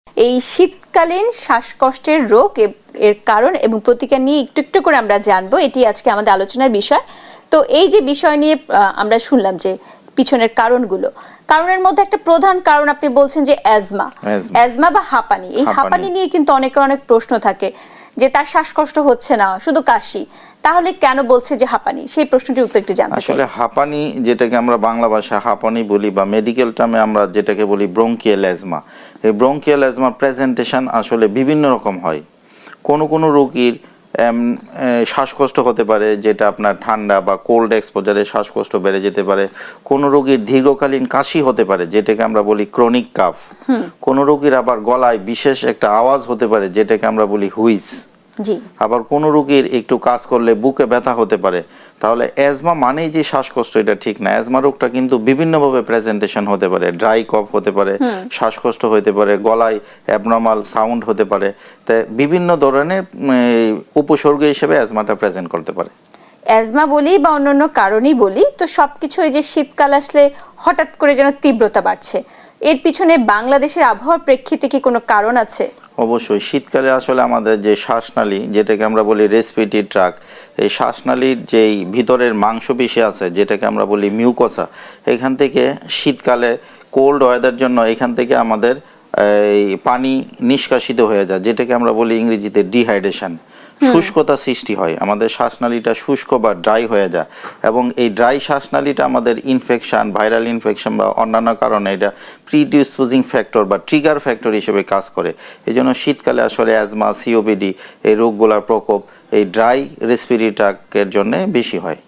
এই শীতকালীন শ্বাসকষ্টের রোগ এর কারণ এবং প্রতিকার নিয়ে একটু একটু করে আমরা জানবো, এটি আজকে আমাদের আলোচনার বিষয়। তো এই যে বিষয় নিয়ে আমরা শুনলাম যে পিছনের কারণের মধ্যে একটা প্রধান কারণ আপনি বলছেন যে অ্যাজমা বা হাঁপানি। এই হাঁপানি নিয়ে কিন্তু অনেক প্রশ্ন থাকে যে তার শ্বাসকষ্ট হচ্ছে না, শুধু কাশি, তাহলে কেন বলছে যে হাঁপানি? সেই প্রশ্নটির উত্তর একটু জানতে চাই। আসলে হাঁপানি যেটাকে আমরা বাংলা ভাষায় হাঁপানি বলি বা মেডিকেল টার্মে আমরা যেটাকে বলি ব্রঙ্কিয়াল অ্যাজমা। এই ব্রঙ্কিয়াল অ্যাজমা প্রেজেন্টেশন আসলে বিভিন্ন রকম হয়। কোনো রোগীর শ্বাসকষ্ট হতে পারে, যেটা আপনার ঠান্ডা বা কোল্ড এক্সপোজারে শ্বাসকষ্ট বেড়ে যেতে পারে। কোনো রোগীর দীর্ঘকালীন কাশি হতে পারে, যেটাকে আমরা বলি ক্রনিক কাফ। কোনো রোগীর আবার গলায় বিশেষ একটা আওয়াজ হতে পারে, যেটাকে আমরা বলি হুইস। আবার কোনো রোগীর একটু কাজ করলে বুকে ব্যথা হতে পারে। তাহলে অ্যাজমা মানেই যে শ্বাসকষ্ট, এটা ঠিক না। অ্যাজমা রোগটা কিন্তু বিভিন্নভাবে প্রেজেন্টেশন হতে পারে। ড্রাই কফ হতে পারে, শ্বাসকষ্ট হতে পারে, গলায় অ্যাবনর্মাল সাউন্ড হতে পারে। তাই বিভিন্ন ধরনের উপসর্গ হিসেবে অ্যাজমাটা প্রেজেন্ট করতে পারে। অ্যাজমা বলি বা অন্যান্য কারণই বলি, তো সবকিছু এই যে শীতকাল আসলে হঠাৎ করে যেন তীব্রতা বাড়ছে, এর পিছনে বাংলাদেশের আবহাওয়ার প্রেক্ষিতে কি কোনো কারণ আছে? অবশ্যই শীতকালে আসলে আমাদের যে শ্বাসনালী, যেটাকে আমরা বলি রেসপিরেটরি ট্র্যাক্ট, এই শ্বাসনালীর যেই ভিতরের মাংসপেশি আছে, যেটাকে আমরা বলি মিউকোসা, এখান থেকে শীতকালে কোল্ড ওয়েদার জন্য এখান থেকে আমাদের এই পানি নিষ্কাশিত হয়ে যায়, যেটাকে আমরা বলি ইংরেজিতে ডিহাইড্রেশন। শুষ্কতা সৃষ্টি হয়, আমাদের শ্বাসনালীটা শুষ্ক বা ড্রাই হয়ে যায়। এবং এই ড্রাই শ্বাসনালীটা আমাদের ইনফেকশন, ভাইরাল ইনফেকশন বা অন্যান্য কারণে এটা প্রিডিসপোজিং ফ্যাক্টর বা ট্রিগার ফ্যাক্টর হিসেবে কাজ করে। এই জন্য শীতকালে আসলে অ্যাজমা, সিওপিডি এই রোগগুলোর প্রকোপ এই ড্রাই রেসপিরেটরি ট্র্যাক্টের জন্য বেশি হয়।